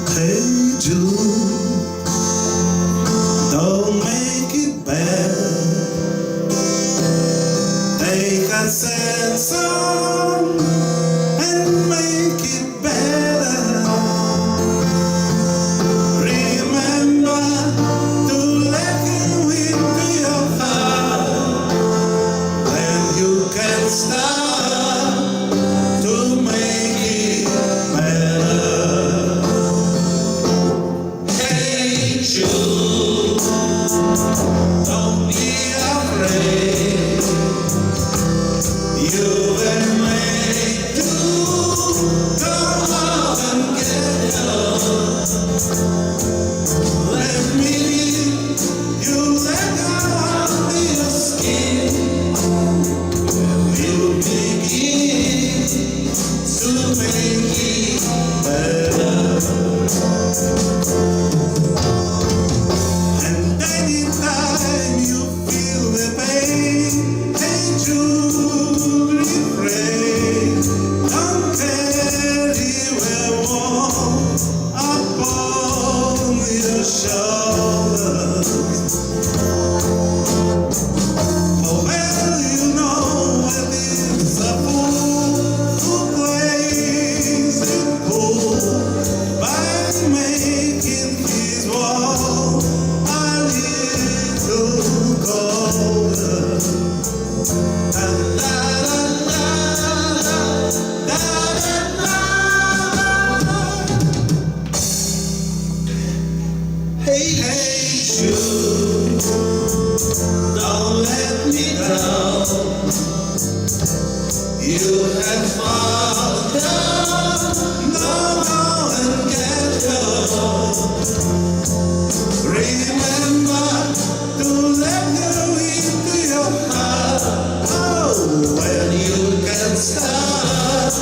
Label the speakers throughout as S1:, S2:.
S1: Hey Jude, don't make it bad. Take a sad song and make it better. Remember to let him into your heart. Then you can start to make it better. Hey Jude, don't be afraid. You were made to go out and get up. Let me lead you let go of your skin. You begin to make it better. And anytime you feel the pain, hey Jude, refrain. Don't carry a wall upon your shoulders. Oh well, you know it is a fool who plays it cool by making his wall a little colder. Da, da, da, da, da, da, da. Hey Jude, don't let me down. You have fallen down, now go and get up. Remember to let go into your heart. Oh, when you can start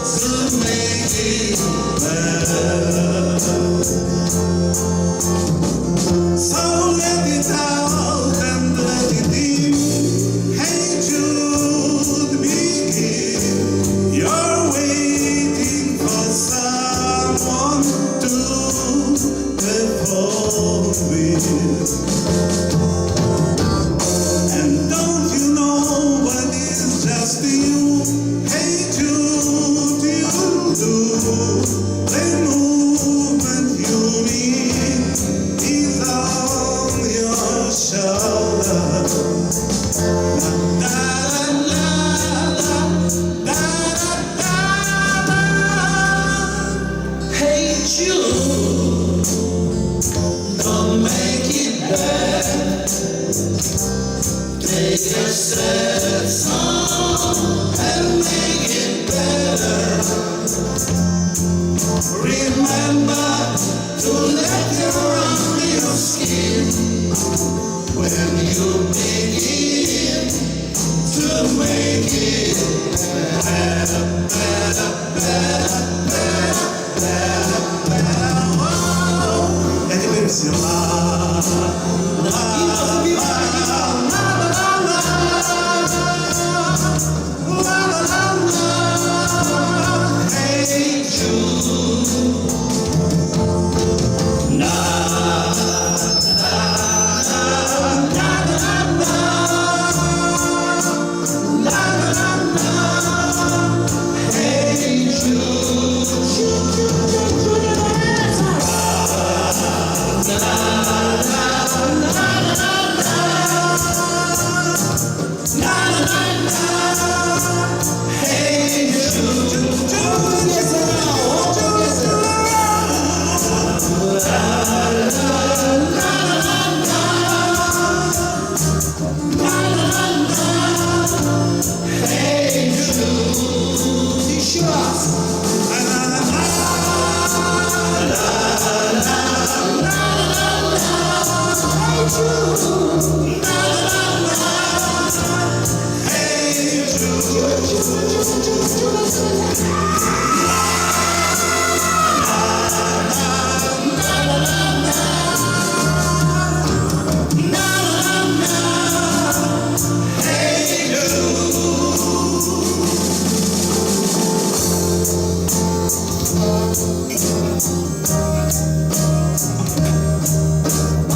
S1: to make it better. So let it out and let it in. Hey Jude, begin. You're waiting for someone to perform with. And don't you know what is just you? Hey Jude, you do. The movement you need is on your shoulder. Da, da, da, da, da, da. Hey Jude, don't make it bad. Take a sad song and make it better. Remember to let go of your skin when you begin to make it better, better, better, better, better, better. Oh, e diversi Hey Jude, na Hey Jude,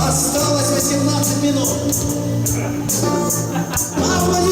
S1: Осталось 18 минут. Аплодисменты!